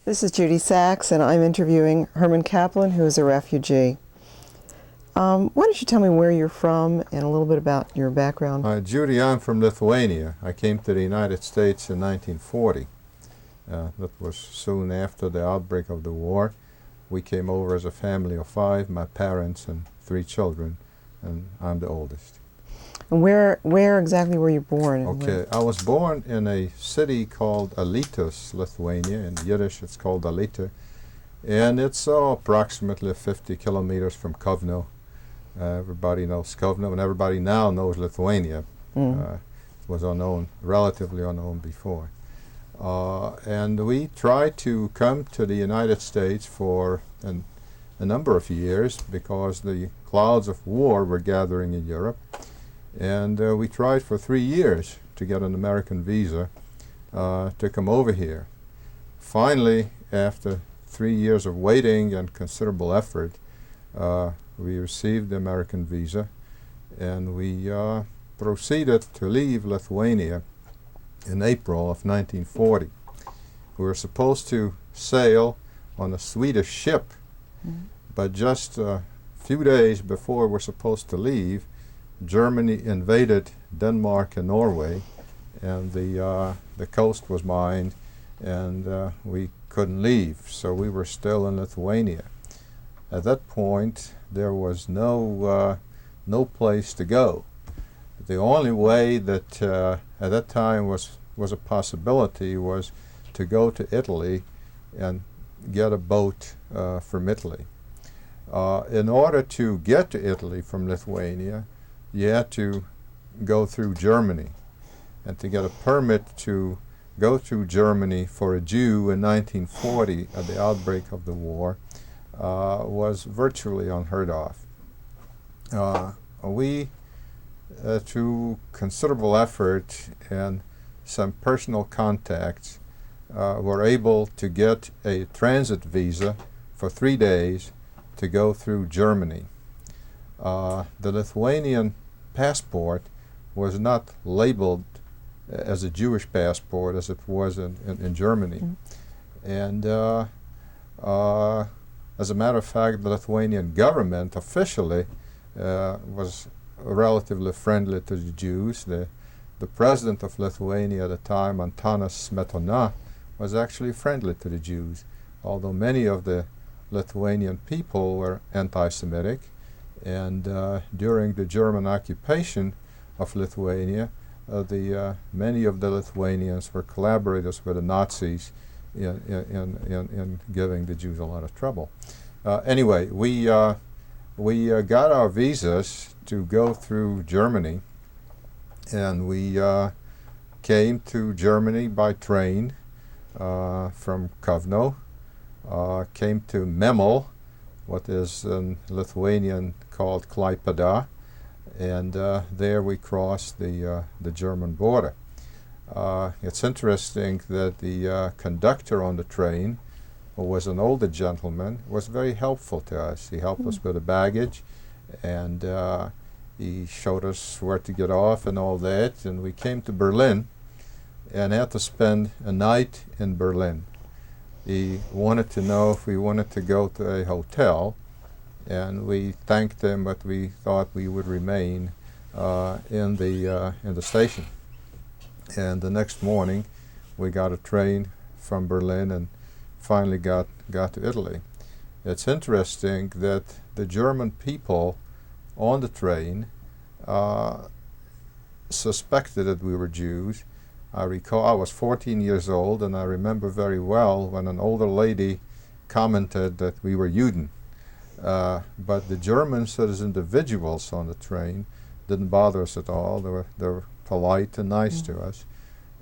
This is Judy Sachs, and I'm interviewing Herman Kaplan, who is a refugee. Why don't you tell me where you're from and a little bit about your background? Judy, I'm from Lithuania. I came to the United States in 1940. That was soon after the outbreak of the war. We came over as a family of 5, my parents and 3 children, and I'm the oldest. And where exactly were you born? Okay, I was born in a city called Alytus, Lithuania. In Yiddish it's called Alyta, and it's approximately 50 kilometers from Kovno. Everybody knows Kovno, and everybody now knows Lithuania. It was unknown, relatively unknown before. And we tried to come to the United States for a number of years because the clouds of war were gathering in Europe. And we tried for 3 years to get an American visa to come over here. Finally, after 3 years of waiting and considerable effort, we received the American visa, and we proceeded to leave Lithuania in April of 1940. We were supposed to sail on a Swedish ship, but just a few days before we're supposed to leave, Germany invaded Denmark and Norway, and the coast was mined, and we couldn't leave, so we were still in Lithuania. At that point, there was no place to go. The only way that at that time was a possibility was to go to Italy and get a boat from Italy. In order to get to Italy from Lithuania, you had to go through Germany, and to get a permit to go through Germany for a Jew in 1940 at the outbreak of the war was virtually unheard of. We, through considerable effort and some personal contacts, were able to get a transit visa for 3 days to go through Germany. The Lithuanian passport was not labeled as a Jewish passport as it was in Germany. And as a matter of fact, the Lithuanian government officially was relatively friendly to the Jews. The president of Lithuania at the time, Antanas Smetona, was actually friendly to the Jews, although many of the Lithuanian people were anti-Semitic. And during the German occupation of Lithuania, many of the Lithuanians were collaborators with the Nazis in giving the Jews a lot of trouble. Anyway, we got our visas to go through Germany, and we came to Germany by train from Kovno, came to Memel, what is in Lithuanian called Klaipėda, and there we crossed the German border. It's interesting that the conductor on the train, who was an older gentleman, was very helpful to us. He helped us with the baggage, and he showed us where to get off and all that, and we came to Berlin and had to spend a night in Berlin. He wanted to know if we wanted to go to a hotel, and we thanked him, but we thought we would remain in the station. And the next morning, we got a train from Berlin and finally got to Italy. It's interesting that the German people on the train suspected that we were Jews. I recall I was 14 years old, and I remember very well when an older lady commented that we were Juden. But the Germans as individuals on the train didn't bother us at all. They were polite and nice to us.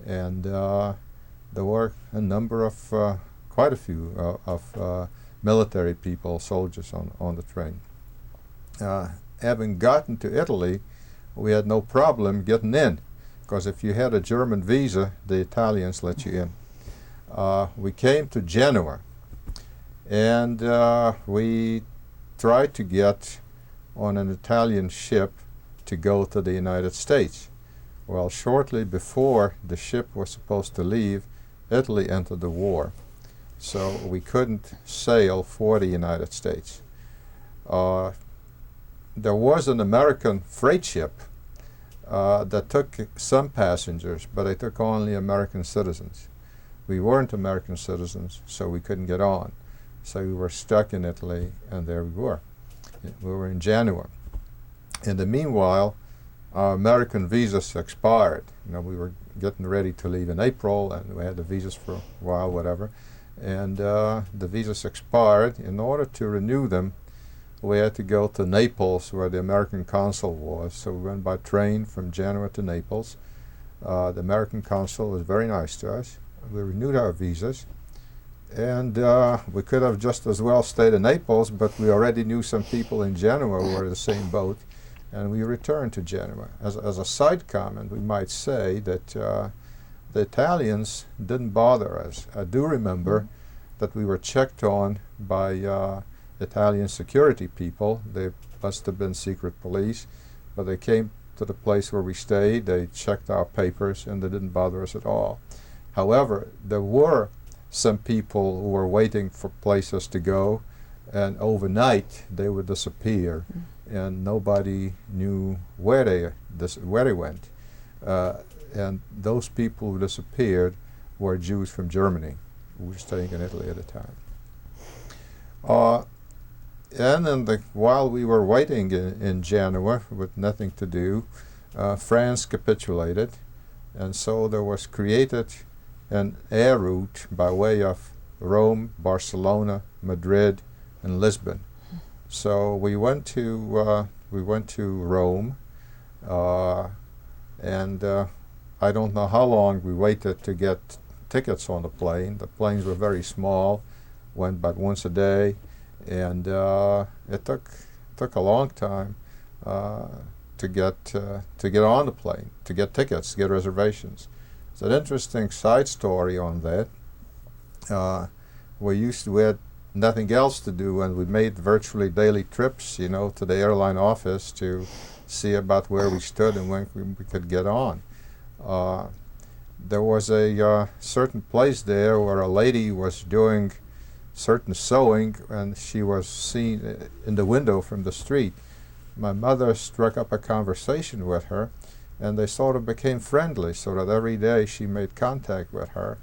And there were a number of, quite a few of military people, soldiers on the train. Having gotten to Italy, we had no problem getting in, because if you had a German visa, the Italians let you in. We came to Genoa, and we tried to get on an Italian ship to go to the United States. Well, shortly before the ship was supposed to leave, Italy entered the war. so we couldn't sail for the United States. There was an American freight ship that took some passengers, but they took only American citizens. We weren't American citizens, so we couldn't get on. So we were stuck in Italy, and there we were. We were in Genoa. In the meanwhile, our American visas expired. You know, we were getting ready to leave in April, and we had the visas for a while, whatever. And the visas expired. In order to renew them, we had to go to Naples, where the American consul was. So we went by train from Genoa to Naples. The American consul was very nice to us. We renewed our visas. And we could have just as well stayed in Naples, but we already knew some people in Genoa who were in the same boat, and we returned to Genoa. As a side comment, we might say that the Italians didn't bother us. I do remember that we were checked on by Italian security people. They must have been secret police, but they came to the place where we stayed, they checked our papers, and they didn't bother us at all. However, there were some people who were waiting for places to go, and overnight they would disappear, and nobody knew where they went. And those people who disappeared were Jews from Germany who were staying in Italy at the time. And while we were waiting in Genoa with nothing to do, France capitulated, and so there was created an air route by way of Rome, Barcelona, Madrid, and Lisbon. So we went to Rome, and I don't know how long we waited to get tickets on the plane. The planes were very small, went but once a day, and it took a long time to get on the plane, to get tickets, to get reservations. It's an interesting side story on that. We had nothing else to do, and we made virtually daily trips, you know, to the airline office to see about where we stood and when we could get on. There was a certain place there where a lady was doing certain sewing, and she was seen in the window from the street. My mother struck up a conversation with her, and they sort of became friendly, so that every day she made contact with her,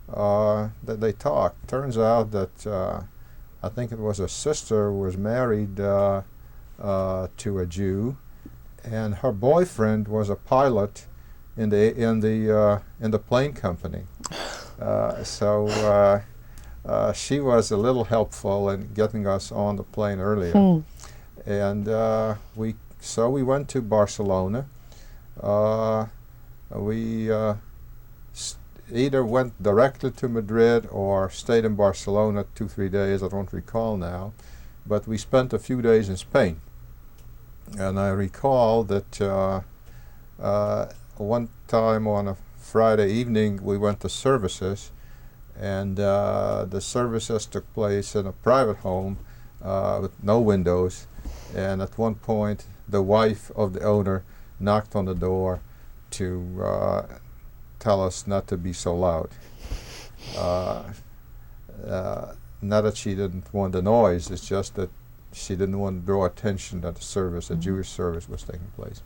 that they talked. Turns out that I think it was her sister who was married to a Jew, and her boyfriend was a pilot in the plane company. So she was a little helpful in getting us on the plane earlier. And we went to Barcelona. We either went directly to Madrid or stayed in Barcelona 2-3 days, I don't recall now, but we spent a few days in Spain. And I recall that one time on a Friday evening we went to services, and the services took place in a private home with no windows, and at one point the wife of the owner knocked on the door to tell us not to be so loud. Not that she didn't want the noise, it's just that she didn't want to draw attention that the service, a Jewish service, was taking place.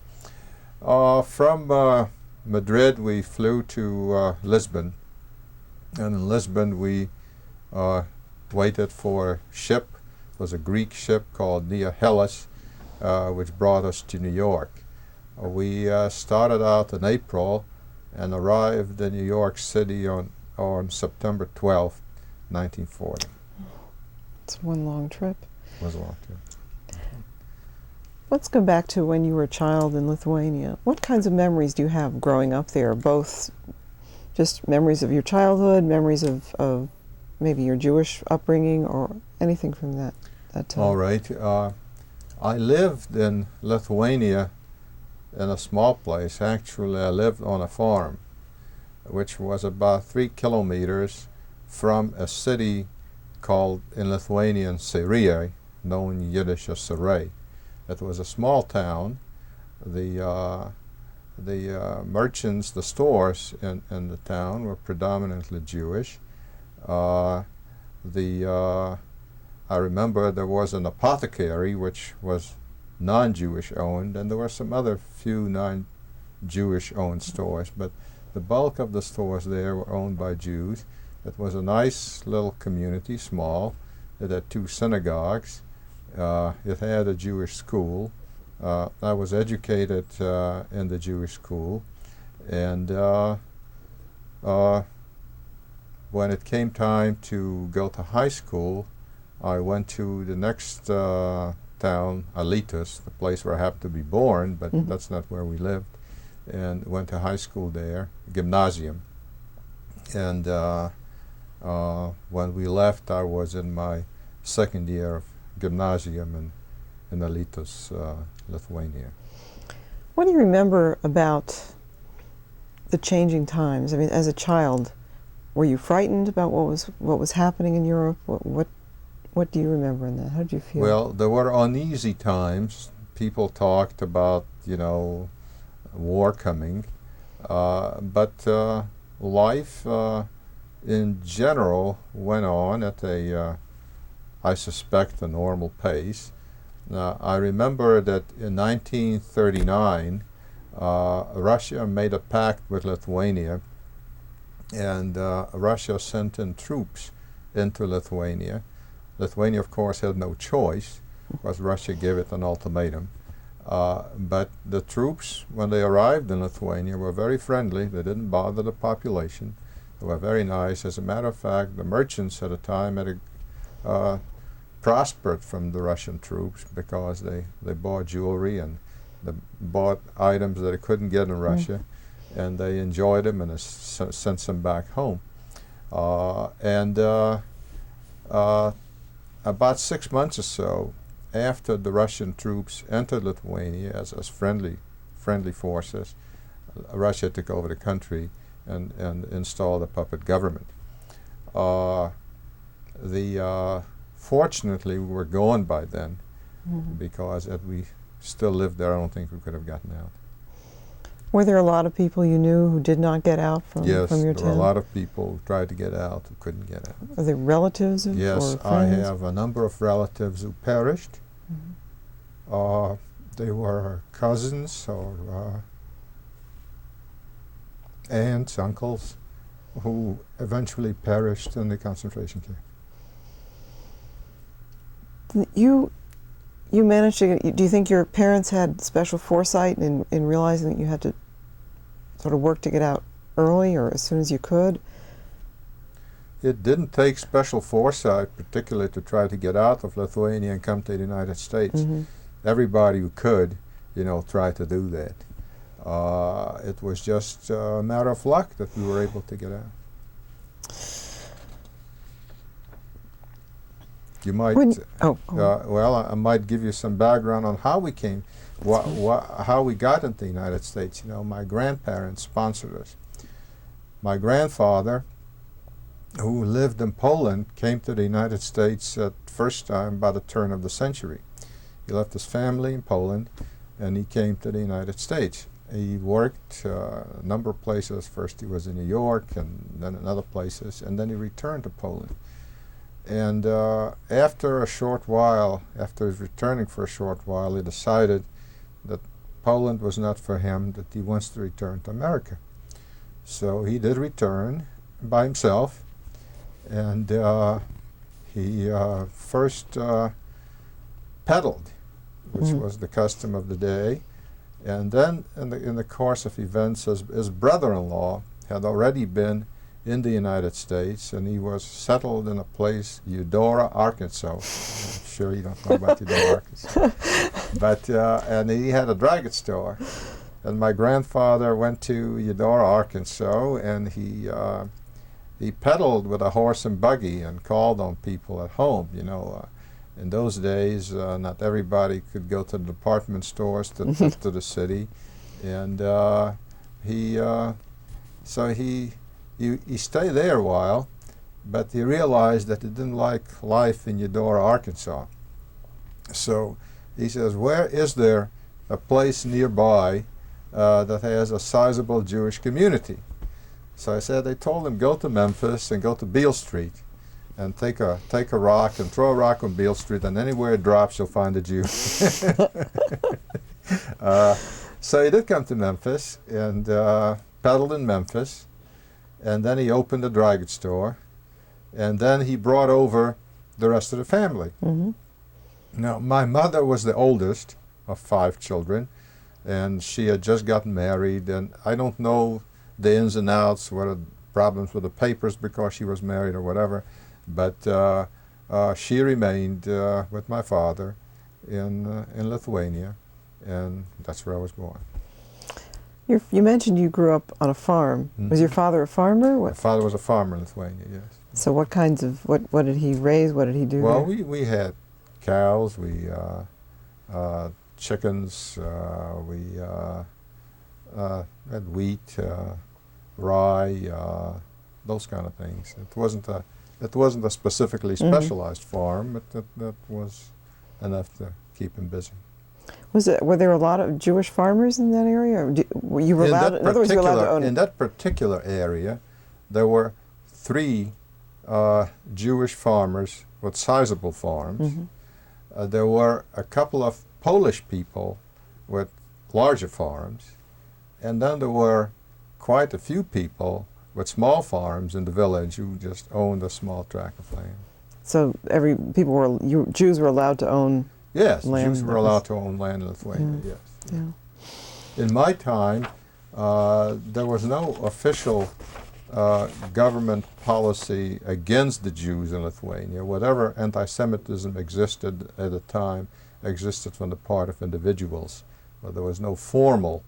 From Madrid we flew to Lisbon, and in Lisbon we waited for a ship. It was a Greek ship called Nia Hellas, which brought us to New York. We started out in April and arrived in New York City on September 12th, 1940. It's one long trip. It was a long trip. Let's go back to when you were a child in Lithuania. What kinds of memories do you have growing up there? Both just memories of your childhood, memories of maybe your Jewish upbringing, or anything from that time? All right. I lived in Lithuania in a small place. Actually, I lived on a farm, which was about 3 kilometers from a city called in Lithuanian Serie, known in Yiddish as Sarai. It was a small town. The merchants, the stores in the town were predominantly Jewish. I remember there was an apothecary which was non-Jewish owned, and there were some other few non-Jewish owned stores, but the bulk of the stores there were owned by Jews. It was a nice little community, small. It had 2 synagogues. It had a Jewish school. I was educated in the Jewish school, and when it came time to go to high school, I went to the next town, Alitas, the place where I happened to be born, but that's not where we lived, and went to high school there, gymnasium. And when we left, I was in my second year of gymnasium in Alitas, Lithuania. What do you remember about the changing times? I mean, as a child, were you frightened about what was happening in Europe? What do you remember in that? How did you feel? Well, there were uneasy times. People talked about, war coming, but life in general went on at I suspect, a normal pace. I remember that in 1939, Russia made a pact with Lithuania, and Russia sent in troops into Lithuania. Lithuania, of course, had no choice, because Russia gave it an ultimatum. But the troops, when they arrived in Lithuania, were very friendly. They didn't bother the population. They were very nice. As a matter of fact, the merchants at the time had prospered from the Russian troops, because they bought jewelry and they bought items that they couldn't get in Russia, and they enjoyed them and sent them back home. About 6 months or so after the Russian troops entered Lithuania as friendly forces, Russia took over the country and installed a puppet government. Fortunately, we were gone by then, because if we still lived there, I don't think we could have gotten out. Were there a lot of people you knew who did not get out from your town? Yes, there were a lot of people who tried to get out who couldn't get out. Are they relatives or Yes, friends? I have a number of relatives who perished. They were cousins or aunts, uncles, who eventually perished in the concentration camp. You managed to get, do you think your parents had special foresight in realizing that you had to sort of work to get out early or as soon as you could? It didn't take special foresight, particularly to try to get out of Lithuania and come to the United States. Everybody who could, tried to do that. It was just a matter of luck that we were able to get out. You might, well, I might give you some background on how we came, how we got into the United States. My grandparents sponsored us. My grandfather, who lived in Poland, came to the United States at first time by the turn of the century. He left his family in Poland, and he came to the United States. He worked a number of places. First he was in New York, and then in other places, and then he returned to Poland. And after a short while, after his returning for a short while, he decided that Poland was not for him, that he wants to return to America. So he did return by himself, and he first peddled, which was the custom of the day. And then in the course of events, his brother-in-law had already been in the United States, and he was settled in a place, Eudora, Arkansas. I'm sure you don't know about Eudora, Arkansas. But, and he had a drugstore. And my grandfather went to Eudora, Arkansas, and he peddled with a horse and buggy and called on people at home. In those days, not everybody could go to the department stores to the city. And he stayed there a while, but he realized that he didn't like life in Eudora, Arkansas. So he says, where is there a place nearby that has a sizable Jewish community? So I told him, go to Memphis and go to Beale Street. and take a rock and throw a rock on Beale Street, and anywhere it drops, you'll find a Jew. So he did come to Memphis and peddled in Memphis, and then he opened a dry goods store, and then he brought over the rest of the family. Mm-hmm. Now, my mother was the oldest of 5 children, and she had just gotten married, and I don't know the ins and outs, what problems with the papers because she was married or whatever, but she remained with my father in Lithuania, and that's where I was born. You mentioned you grew up on a farm. Mm-hmm. Was your father a farmer? My father was a farmer in Lithuania, yes. So what kinds of, what did he raise? What did he do Well, there? we had cows, we chickens, we had wheat, rye, those kind of things. It wasn't a specifically specialized farm, but that was enough to keep him busy. Were there a lot of Jewish farmers in that area? Or were you allowed, in other words, you were allowed to own in that particular area, there were 3 Jewish farmers with sizable farms. Mm-hmm. There were a couple of Polish people with larger farms, and then there were quite a few people with small farms in the village who just owned a small tract of land. So Jews were allowed to own Yes, land. Jews were allowed to own land in Lithuania, yes. Yeah. In my time, there was no official government policy against the Jews in Lithuania. Whatever anti-Semitism existed at the time existed from the part of individuals, but there was no formal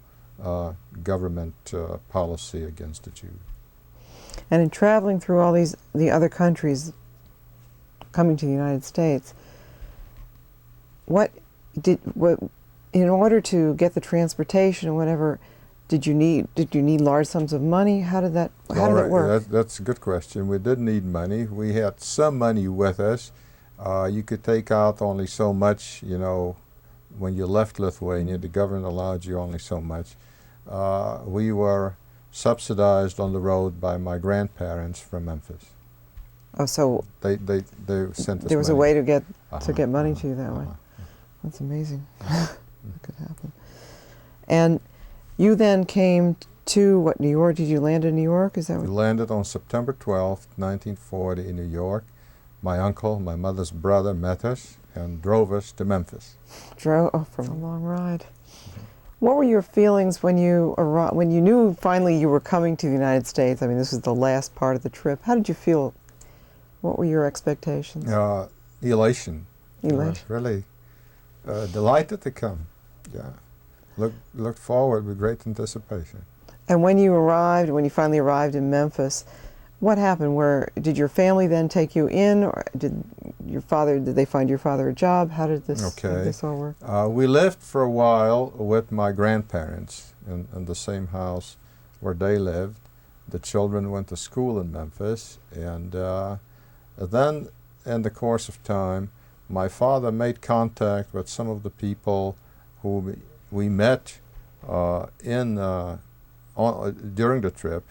government policy against the Jews. And in traveling through all the other countries, coming to the United States, in order to get the transportation or whatever, did you need large sums of money? How did it work? That's a good question. We did need money. We had some money with us. You could take out only so much, when you left Lithuania. The government allowed you only so much. We were subsidized on the road by my grandparents from Memphis. Oh, so they sent us there was money. a way to get money to you that way. Uh-huh. That's amazing. That could happen. And you then came to New York? Did you land in New York? Is that We what? landed on September 12th, 1940 in New York. My uncle, my mother's brother, met us and drove us to Memphis. For a long ride. What were your feelings when you arrived, when you knew finally you were coming to the United States? I mean, this was the last part of the trip. How did you feel? What were your expectations? Elation. Elation. Really delighted to come. Yeah. Looked forward with great anticipation. And when you finally arrived in Memphis, what happened? Did your family then take you in, or did they find your father a job? How did this all work? We lived for a while with my grandparents in the same house where they lived. The children went to school in Memphis, and then in the course of time, my father made contact with some of the people who we met during the trip,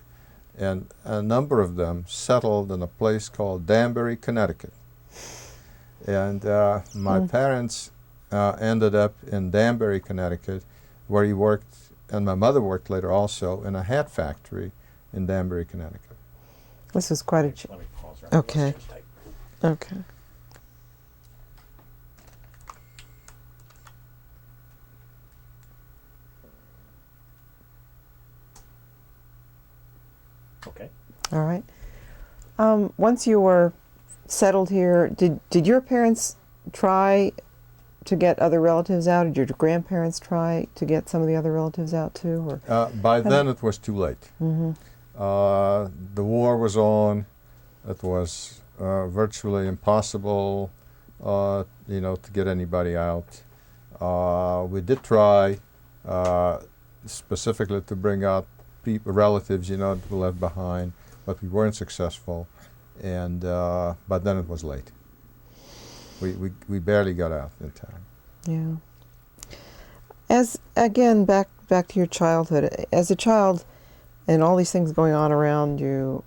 and a number of them settled in a place called Danbury, Connecticut. And my parents ended up in Danbury, Connecticut, where he worked, and my mother worked later also, in a hat factory in Danbury, Connecticut. This was quite a... Let me pause right Okay. Let's just take- Okay. Okay. All right. Once you were settled here, did your parents try to get other relatives out? Or did your grandparents try to get some of the other relatives out too? Or By then it was too late. mm-hmm. The war was on. It was virtually impossible, to get anybody out. We did try specifically to bring out relatives, who left behind, but we weren't successful. And but then it was late. We barely got out in time. Yeah. As again, back to your childhood. As a child, and all these things going on around you,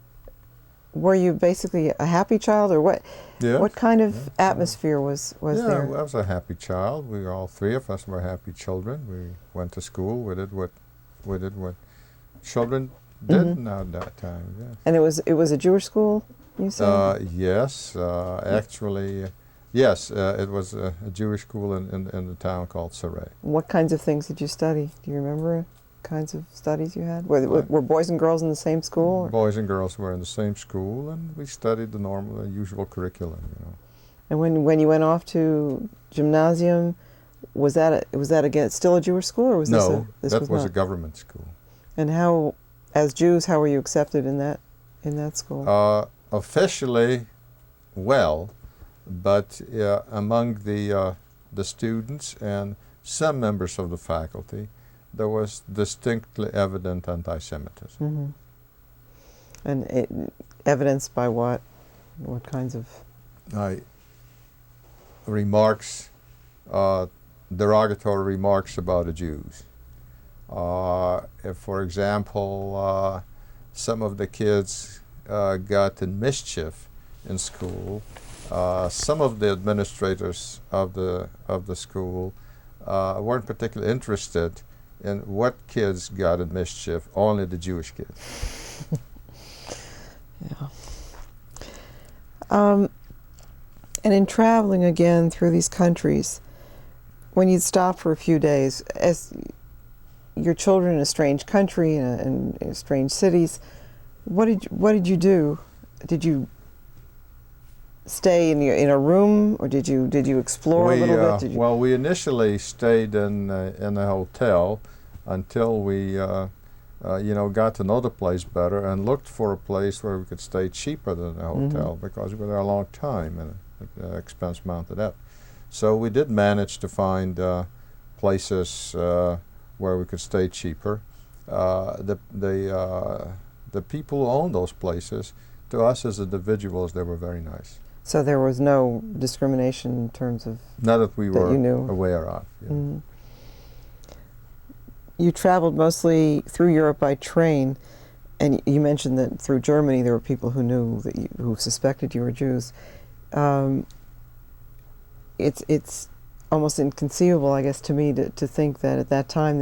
were you basically a happy child, or what? Yeah. What kind of Yeah. atmosphere was there? I was a happy child. We all three of us were happy children. We went to school. We did what children did Mm-hmm. now at that time. Yes. And it was a Jewish school, you said? Yes. Actually, yes. It was a Jewish school in the town called Saray. What kinds of things did you study? Do you remember kinds of studies you had? Right. Were boys and girls in the same school? Or? Boys and girls were in the same school, and we studied the normal, usual curriculum. And when you went off to gymnasium, was that again still a Jewish school, or was No, this that was a not? government school. And how, as Jews, how were you accepted in that school? Officially, well, but among the students and some members of the faculty, there was distinctly evident anti-Semitism. Mm-hmm. And evidenced by what? What kinds of? Remarks, derogatory remarks about the Jews. If, for example, some of the kids got in mischief in school, some of the administrators of the school weren't particularly interested in what kids got in mischief, only the Jewish kids. Yeah. And in traveling again through these countries, when you'd stop for a few days, as your children in a strange country and in strange cities, what did you do? Did you stay in a room, or did you explore a little bit? Well, we initially stayed in a hotel until we got to know the place better and looked for a place where we could stay cheaper than a hotel, Mm-hmm. because we were there a long time and expense mounted up. So we did manage to find places where we could stay cheaper. The people who owned those places, to us as individuals, they were very nice. So there was no discrimination in terms of Not that we were you knew. aware of. Yeah. Mm. You traveled mostly through Europe by train, and you mentioned that through Germany there were people who knew that who suspected you were Jews. It's almost inconceivable, I guess, to me to think that at that time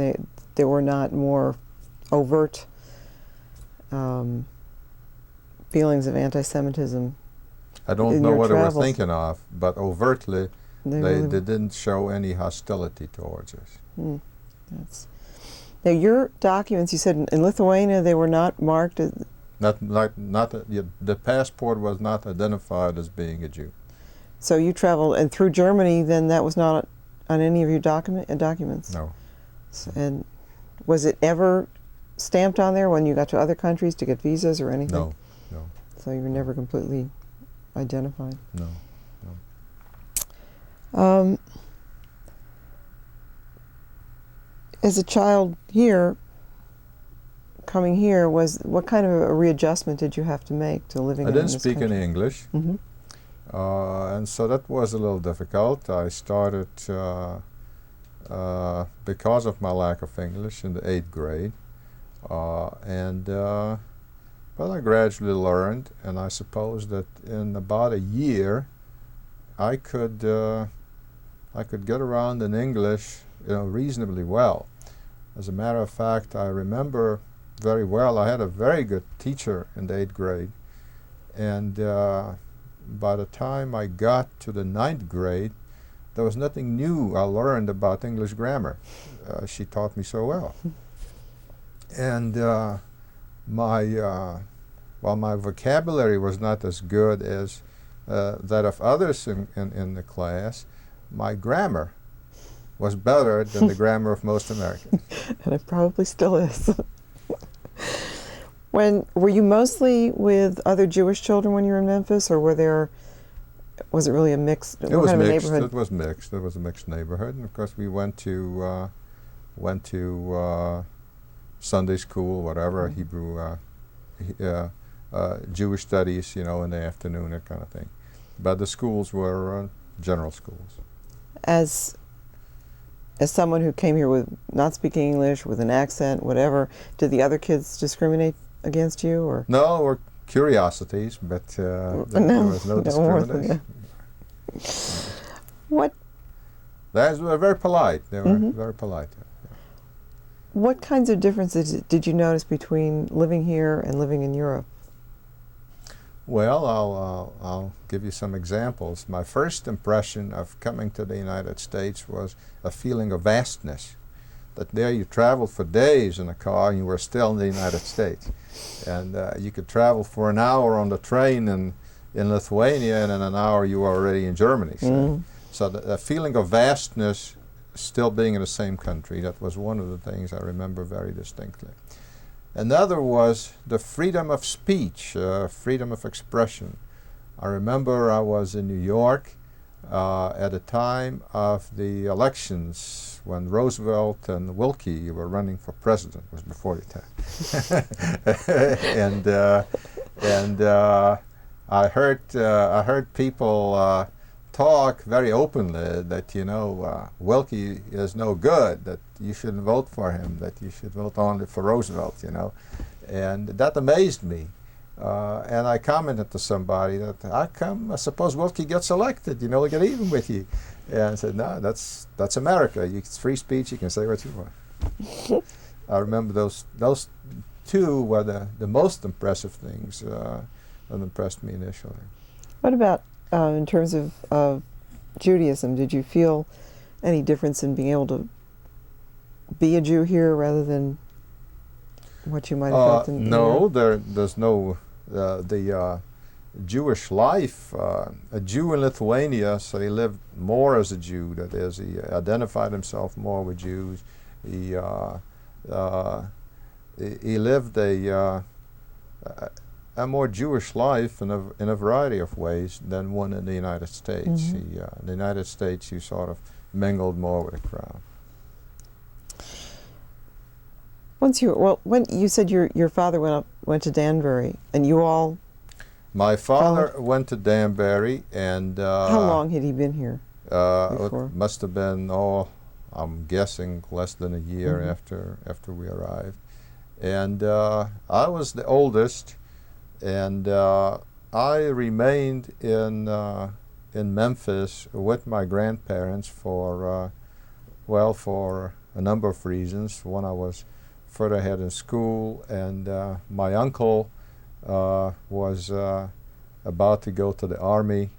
there were not more overt feelings of anti-Semitism. I don't In know your what they were travels. thinking of, but overtly Really they didn't show any hostility towards us. Now your documents, you said in Lithuania they were not marked as, The passport was not identified as being a Jew. so you traveled and through Germany, then that was not on any of your documents. No. And was it ever stamped on there when you got to other countries to get visas or anything? No. So you were never completely identified. No. As a child here, coming here, what kind of a readjustment did you have to make to living I in didn't this speak country? any English, Mm-hmm. and so that was a little difficult. I started, because of my lack of English, in the 8th grade, but I gradually learned, and I suppose that in about a year, I could get around in English, reasonably well. As a matter of fact, I remember very well, I had a very good teacher in the 8th grade, and by the time I got to the 9th grade, there was nothing new I learned about English grammar. She taught me so well. And my vocabulary was not as good as that of others in the class, my grammar was better than the grammar of most Americans. And it probably still is. Were you mostly with other Jewish children when you were in Memphis, or was it really a mixed? It what was kind of a mixed. neighborhood? It was mixed. It was a mixed neighborhood, and of course we went to Sunday school, whatever, Hebrew, Jewish studies, in the afternoon, that kind of thing. But the schools were general schools. As someone who came here with not speaking English, with an accent, whatever, did the other kids discriminate against you, or? No, curiosities, but there No, was no no more than that. discrimination. What They were very polite. They were Mhm. very polite. what kinds of differences did you notice between living here and living in Europe? Well, I'll give you some examples. My first impression of coming to the United States was a feeling of vastness. That there you traveled for days in a car and you were still in the United States. And you could travel for an hour on the train in Lithuania, and in an hour you were already in Germany. So the feeling of vastness, still being in the same country, that was one of the things I remember very distinctly. Another was the freedom of speech, freedom of expression. I remember I was in New York at the time of the elections when Roosevelt and Wilkie were running for president. It was before the time. and I heard people talk very openly that, Wilkie is no good, that you shouldn't vote for him, that you should vote only for Roosevelt, And that amazed me. And I commented to somebody that, how come, I suppose Wilkie gets elected, we'll get even with you. And I said, no, that's America. It's free speech, you can say what you want. I remember those two were the most impressive things that impressed me initially. What about in terms of Judaism? Did you feel any difference in being able to be a Jew here rather than what you might have felt in No, Europe? there's no the Jewish life. A Jew in Lithuania, so he lived more as a Jew. That is, he identified himself more with Jews. He lived a more Jewish life in a variety of ways than one in the United States. In the United States, you sort of mingled more with the crowd. When you said your father went to Danbury, and you all. My father followed? went to Danbury, and How long had he been here before? it must have been, I'm guessing less than a year after we arrived. And I was the oldest, and I remained in Memphis with my grandparents for a number of reasons. One, I was further ahead in school, and my uncle was about to go to the Army,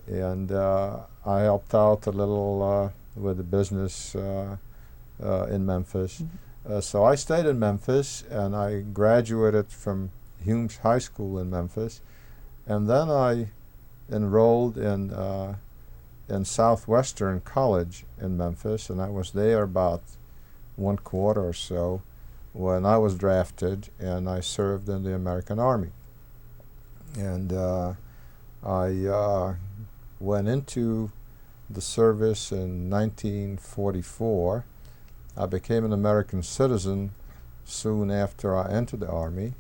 and I helped out a little with the business in Memphis. So I stayed in Memphis, and I graduated from Humes High School in Memphis, and then I enrolled in Southwestern College in Memphis, and I was there about 1/4 or so when I was drafted, and I served in the American Army. And I went into the service in 1944. I became an American citizen soon after I entered the Army.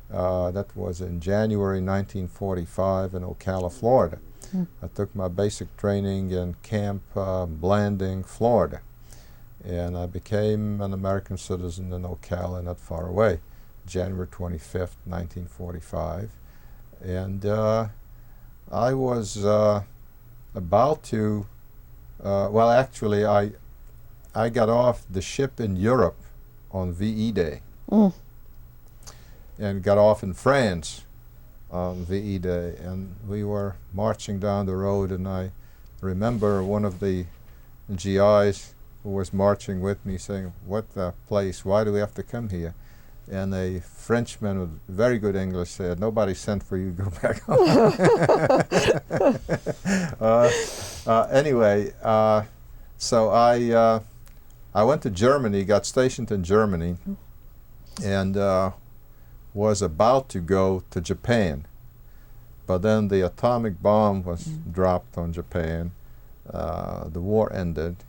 That was in January 1945 in Ocala, Florida. I took my basic training in Camp Blanding, Florida. And I became an American citizen in Ocala, not far away, January 25th, 1945. And I was about to, actually, I got off the ship in Europe on VE Day and got off in France on VE Day. And we were marching down the road, and I remember one of the GIs who was marching with me saying, "What the place, why do we have to come here?" And a Frenchman with very good English said, "Nobody sent for you, go back home." Anyway, so I went to Germany, got stationed in Germany, and was about to go to Japan. But then the atomic bomb was dropped on Japan. The war ended.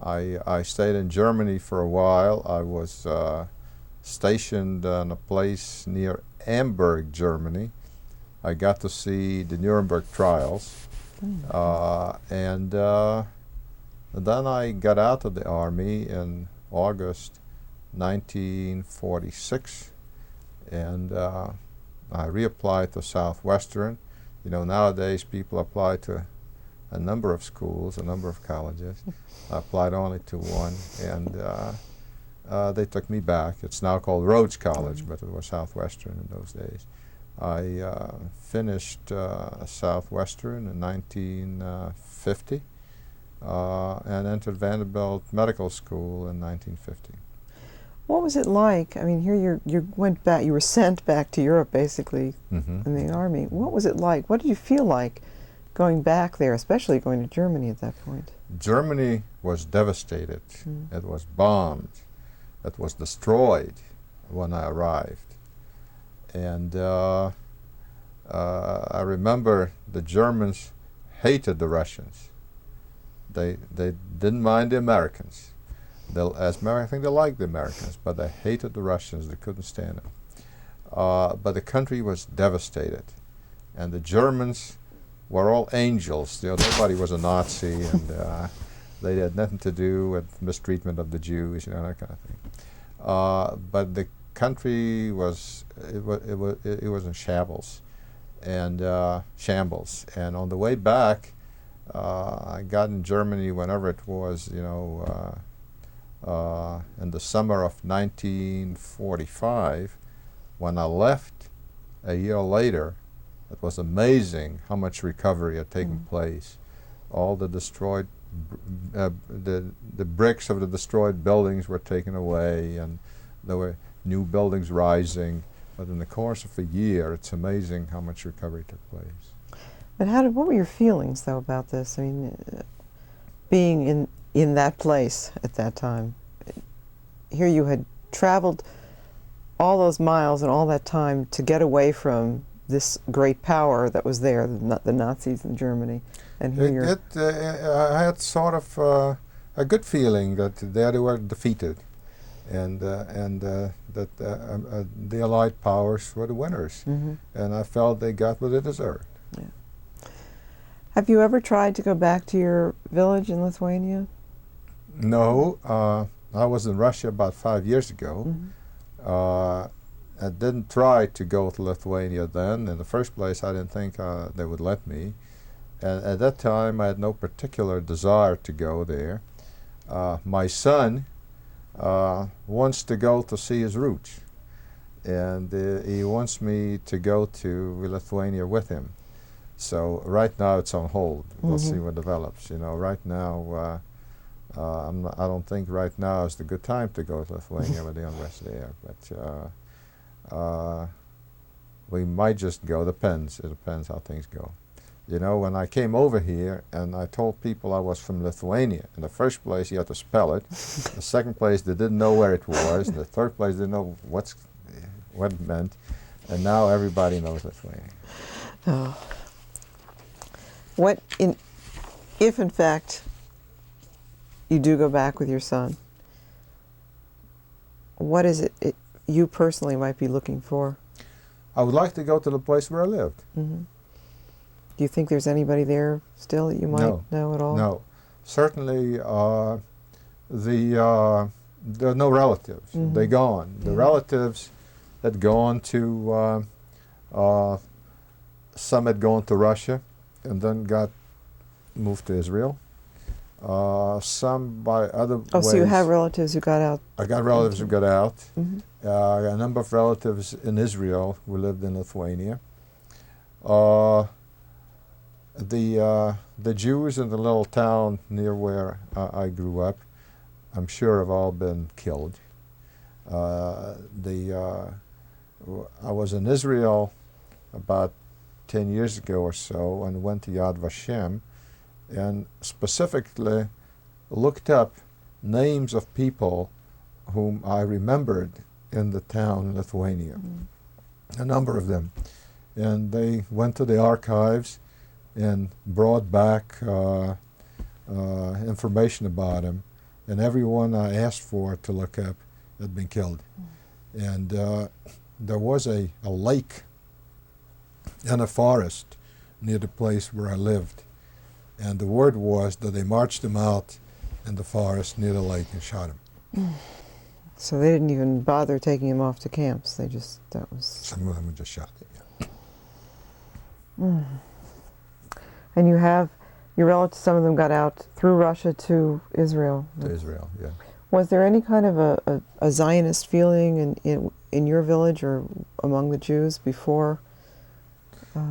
I stayed in Germany for a while. I was stationed in a place near Amberg, Germany. I got to see the Nuremberg trials. And then I got out of the Army in August 1946. And I reapplied to Southwestern. You know, nowadays people apply to a number of schools, a number of colleges. I applied only to one, and they took me back. It's now called Rhodes College, but it was Southwestern in those days. I finished Southwestern in 1950 and entered Vanderbilt Medical School in 1950. What was it like? I mean, here you went back. You were sent back to Europe, basically, in the army. What was it like? What did you feel like going back there, especially going to Germany at that point? Germany was devastated. It was bombed. It was destroyed when I arrived. And I remember the Germans hated the Russians. They didn't mind the Americans. I think they liked the Americans, but they hated the Russians. They couldn't stand them. But the country was devastated, and the Germans were all angels. You know, nobody was a Nazi, and they had nothing to do with mistreatment of the Jews, you know, that kind of thing. But the country was in shambles, and on the way back, I got in Germany whenever it was, you know, in the summer of 1945. When I left a year later, it was amazing how much recovery had taken place. All the destroyed, the bricks of the destroyed buildings were taken away, and there were new buildings rising. But in the course of a year, it's amazing how much recovery took place. But what were your feelings, though, about this? I mean, being in that place at that time. Here you had traveled all those miles and all that time to get away from this great power that was there, the Nazis in Germany. And here I had sort of a good feeling that they were defeated, and that the Allied powers were the winners. And I felt they got what they deserved. Yeah. Have you ever tried to go back to your village in Lithuania? No, I was in Russia about 5 years ago. I didn't try to go to Lithuania then. In the first place, I didn't think they would let me. And at that time, I had no particular desire to go there. My son wants to go to see his roots, and he wants me to go to Lithuania with him. So right now it's on hold. We'll see what develops. You know, right now, I don't think right now is the good time to go to Lithuania with the unrest there. But we might just go. Depends. It depends how things go. You know, when I came over here and I told people I was from Lithuania, in the first place you had to spell it. The second place they didn't know where it was. And the third place they didn't know what it meant. And now everybody knows Lithuania. Oh. If in fact you do go back with your son, what is it you personally might be looking for? I would like to go to the place where I lived. Do you think there's anybody there still that you might know at all? No. Certainly there are no relatives. They're gone. The relatives had gone to, some had gone to Russia and then got moved to Israel. Some by other ways. Oh, so you have relatives who got out? I got relatives who got out. A number of relatives in Israel who lived in Lithuania. The Jews in the little town near where I grew up, I'm sure have all been killed. I was in Israel about 10 years ago or so and went to Yad Vashem and specifically looked up names of people whom I remembered in the town Lithuania, a number of them. And they went to the archives and brought back information about him, and everyone I asked for to look up had been killed. And there was a lake and a forest near the place where I lived, and the word was that they marched him out in the forest near the lake and shot him. So they didn't even bother taking him off to camps. They just, Some of them were just shot. Yeah. Mm. And you have your relatives, some of them got out through Russia to Israel. To Israel, yeah. Was there any kind of a Zionist feeling in your village or among the Jews before?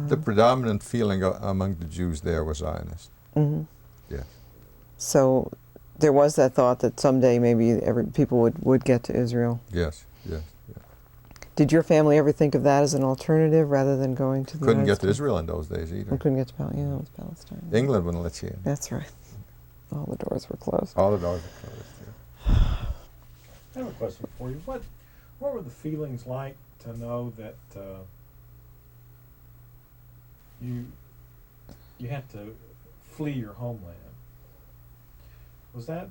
The predominant feeling among the Jews there was Zionist. Mm-hmm. Yes. So there was that thought that someday maybe people would get to Israel. Yes, yes. Did your family ever think of that as an alternative rather than going to the Couldn't United get to States? Israel in those days either. We couldn't get to Palestine. Yeah, it was Palestine. England wouldn't let you in. That's right. All the doors were closed. All the doors were closed. Yeah. I have a question for you. What were the feelings like to know that you had to flee your homeland? Was that?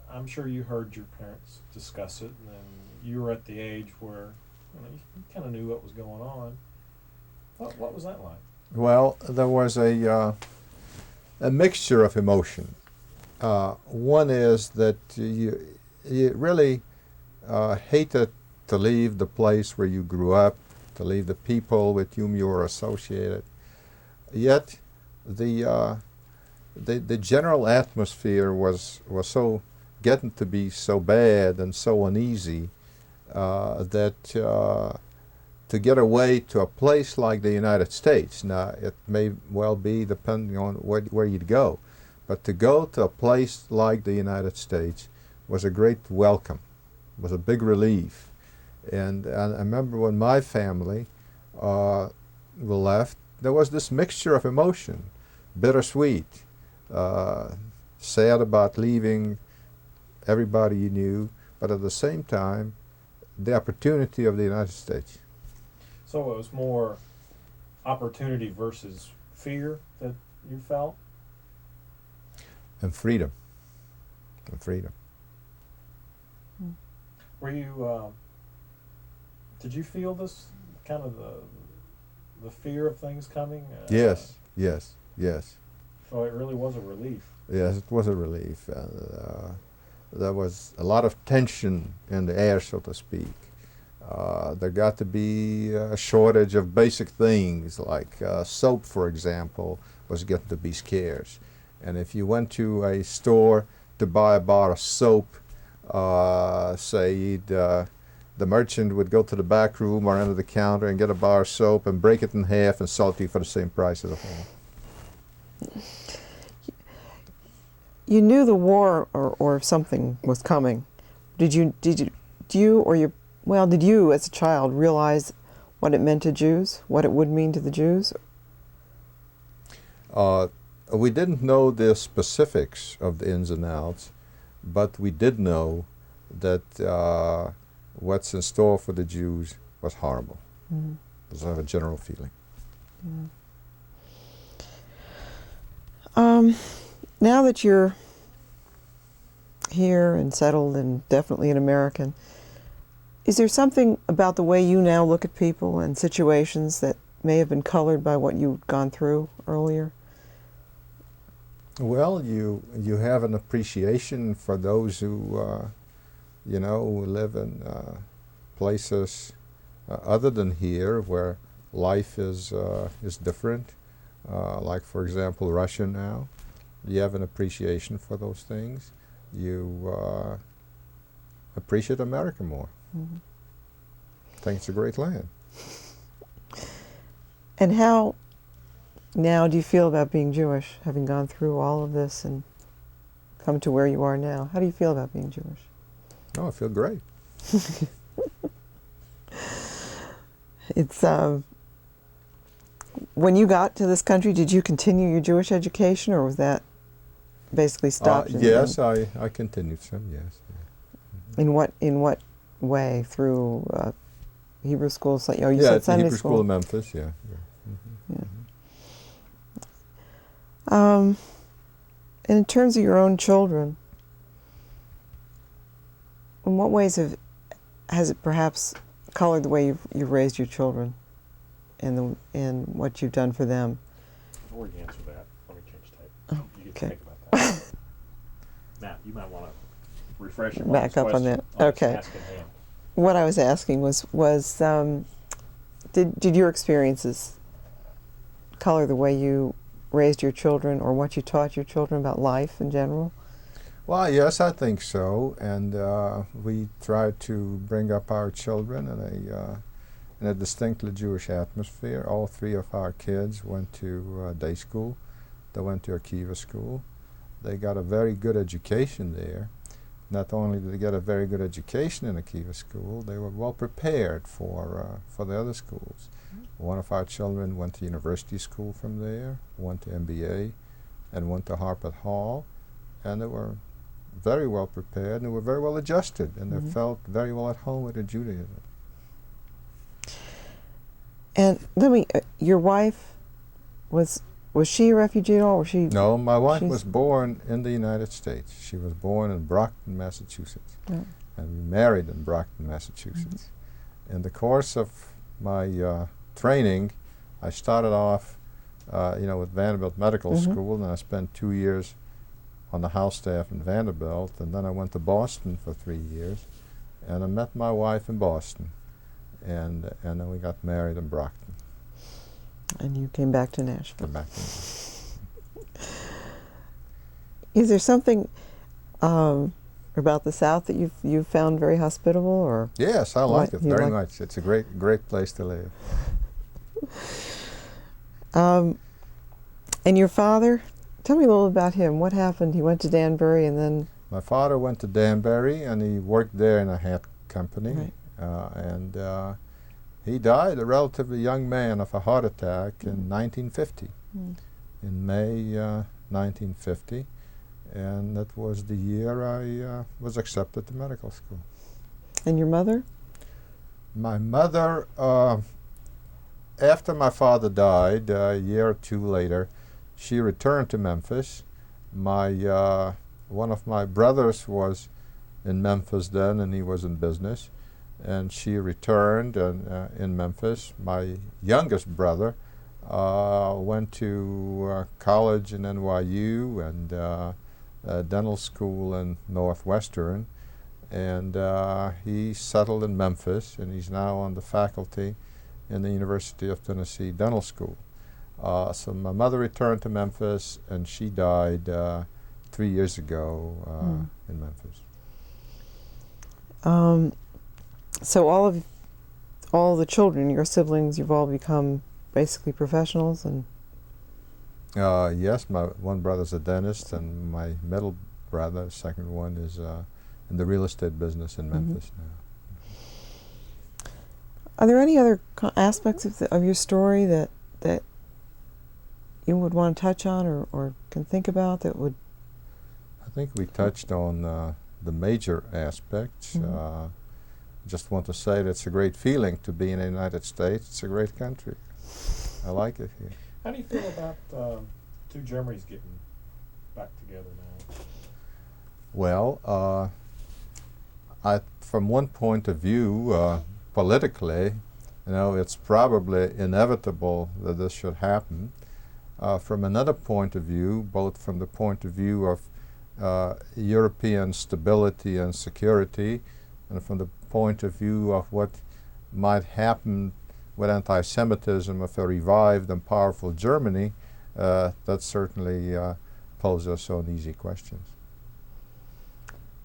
I'm sure you heard your parents discuss it, and then you were at the age where you kind of knew what was going on. What was that like? Well, there was a mixture of emotion. One is that you really hated to leave the place where you grew up, to leave the people with whom you were associated. Yet, the general atmosphere was so getting to be so bad and so uneasy that to get away to a place like the United States, now it may well be depending on where you'd go, but to go to a place like the United States was a great welcome, was a big relief. And I remember when my family left, there was this mixture of emotion, bittersweet, sad about leaving everybody you knew, but at the same time, the opportunity of the United States. So it was more opportunity versus fear that you felt? And freedom. And freedom. Were you, did you feel this kind of the fear of things coming? Yes, yes, yes. So it really was a relief. Yes, it was a relief. There was a lot of tension in the air, so to speak. There got to be a shortage of basic things like soap, for example, was getting to be scarce. And if you went to a store to buy a bar of soap, say the merchant would go to the back room or under the counter and get a bar of soap and break it in half and sell it to you for the same price as a whole. You knew the war or something was coming. Did you as a child realize what it meant to Jews, what it would mean to the Jews? We didn't know the specifics of the ins and outs, but we did know that what's in store for the Jews was horrible. Mm-hmm. It was a general feeling. Yeah. Now that you're here and settled and definitely an American, is there something about the way you now look at people and situations that may have been colored by what you'd gone through earlier? Well, you have an appreciation for those who who live in places other than here where life is different. Like, for example, Russia now. You have an appreciation for those things. You appreciate America more. Mm-hmm. Think it's a great land. And how now do you feel about being Jewish, having gone through all of this and come to where you are now? How do you feel about being Jewish? Oh, I feel great. It's when you got to this country, did you continue your Jewish education, or was that basically stopped? Yes, I continued some. Yes. In what way? Through Hebrew school? You yeah, said at the Sunday Hebrew School in Memphis. Yeah. Yeah. And in terms of your own children, in what ways has it perhaps colored the way you've raised your children, and what you've done for them? Before you answer that, let me change tape. Oh, You get okay. to think about that. Matt, you might want to refresh your Back up on that. Okay. What I was asking was did your experiences color the way you raised your children or what you taught your children about life in general? Well, yes, I think so. And we tried to bring up our children in a distinctly Jewish atmosphere. All three of our kids went to day school. They went to a kiva school. They got a very good education there. Not only did they get a very good education in a kiva school, they were well prepared for the other schools. One of our children went to university school from there, went to MBA, and went to Harpeth Hall, and they were very well prepared, and they were very well adjusted, and they felt very well at home with their Judaism. And your wife, was she a refugee at all? Was she? No, my wife was born in the United States. She was born in Brockton, Massachusetts, and we married in Brockton, Massachusetts. In the course of my training, I started off, with Vanderbilt Medical School, and I spent 2 years on the house staff in Vanderbilt, and then I went to Boston for 3 years, and I met my wife in Boston, and then we got married in Brockton. And you came back to Nashville. Came back to Nashville. Is there something about the South that you've found very hospitable, or? Yes, I like it very much. It's a great place to live. And your father? Tell me a little about him. What happened? He went to Danbury, and then. My father went to Danbury, and he worked there in a hat company, Right. and he died, a relatively young man, of a heart attack in 1950, in May 1950, and that was the year I was accepted to medical school. And your mother? My mother, after my father died, a year or two later, she returned to Memphis. One of my brothers was in Memphis then, and he was in business, and she returned in Memphis. My youngest brother went to college in NYU and dental school in Northwestern, and he settled in Memphis, and he's now on the faculty in the University of Tennessee Dental School. So my mother returned to Memphis, and she died 3 years ago in Memphis. So all the children, your siblings, you've all become basically professionals, and. Yes, my one brother's a dentist, and my middle brother, second one, is in the real estate business in Memphis now. Are there any other aspects of your story that you would want to touch on or can think about that would? I think we touched on the major aspects. Just want to say that it's a great feeling to be in the United States. It's a great country. I like it here. How do you feel about two Germanys getting back together now? Well, from one point of view, politically, it's probably inevitable that this should happen. From another point of view, both from the point of view of European stability and security, and from the point of view of what might happen with anti-Semitism if a revived and powerful Germany, that certainly poses uneasy questions.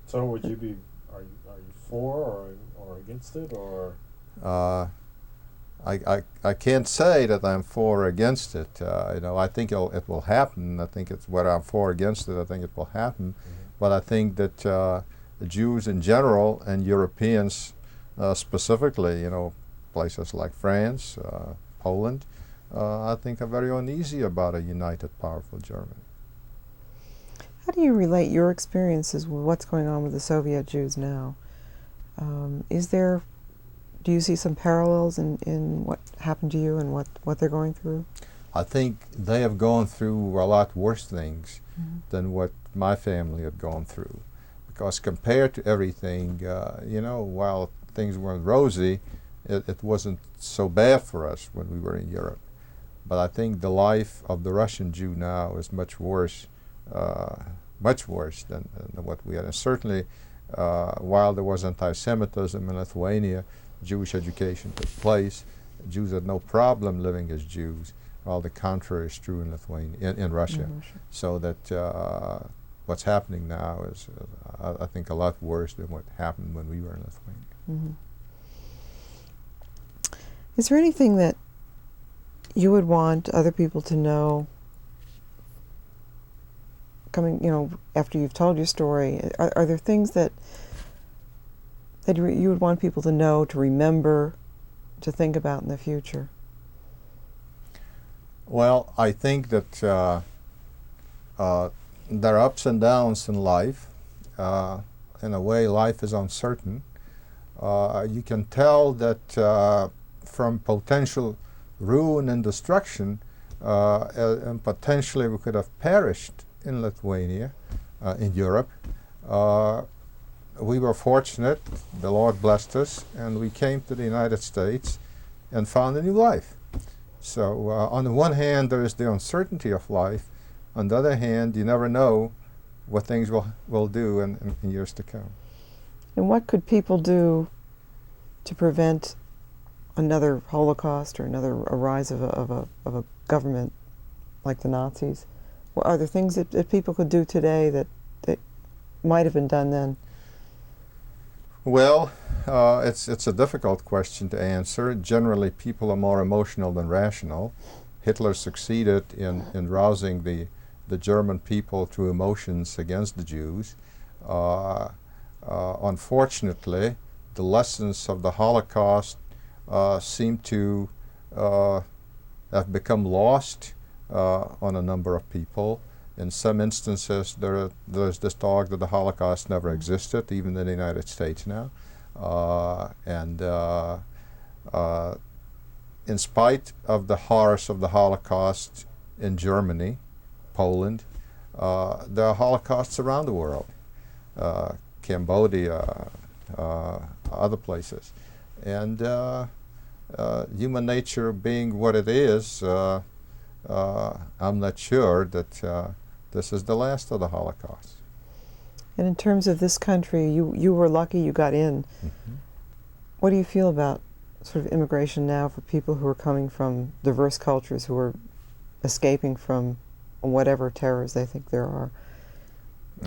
So would you be, are you for or against it, or? I can't say that I'm for or against it. I think it will happen. I think it's whether I'm for or against it, I think it will happen. But I think that the Jews in general and Europeans specifically, places like France, Poland, I think are very uneasy about a united, powerful Germany. How do you relate your experiences with what's going on with the Soviet Jews now? Do you see some parallels in what happened to you and what they're going through? I think they have gone through a lot worse things than what my family had gone through. Because compared to everything, while things weren't rosy, it wasn't so bad for us when we were in Europe. But I think the life of the Russian Jew now is much worse than what we had. And certainly, while there was anti-Semitism in Lithuania, Jewish education took place. Jews had no problem living as Jews. while the contrary is true in Lithuania, in Russia. In Russia. So that what's happening now is, I think, a lot worse than what happened when we were in Lithuania. Mm-hmm. Is there anything that you would want other people to know, coming, after you've told your story? Are there things that you would want people to know, to remember, to think about in the future? Well, I think that there are ups and downs in life. In a way, life is uncertain. You can tell that from potential ruin and destruction, and potentially we could have perished in Lithuania, in Europe. We were fortunate, the Lord blessed us, and we came to the United States and found a new life. So on the one hand, there is the uncertainty of life. On the other hand, you never know what things will do in years to come. And what could people do to prevent another Holocaust or a rise of a government like the Nazis? Are there things that people could do today that might have been done then? Well, it's a difficult question to answer. Generally, people are more emotional than rational. Hitler succeeded in rousing the German people through emotions against the Jews. Unfortunately, the lessons of the Holocaust seem to have become lost on a number of people. In some instances, there's this talk that the Holocaust never existed, even in the United States now. In spite of the horrors of the Holocaust in Germany, Poland, there are Holocausts around the world, Cambodia, other places. And human nature being what it is, I'm not sure that this is the last of the Holocaust. And in terms of this country, you were lucky you got in. Mm-hmm. What do you feel about sort of immigration now for people who are coming from diverse cultures, who are escaping from whatever terrors they think there are?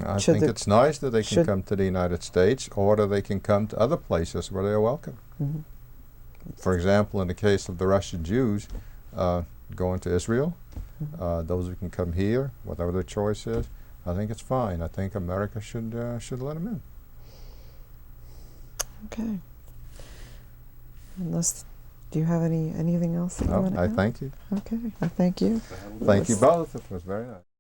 I think it's nice that they can come to the United States, or that they can come to other places where they are welcome. Mm-hmm. For example, in the case of the Russian Jews, going to Israel, Mm-hmm. those who can come here, whatever their choice is, I think it's fine. I think America should let them in. Okay. Unless, do you have anything else that you want to add? I thank you. Okay, I thank you. Thank you both. It was very nice.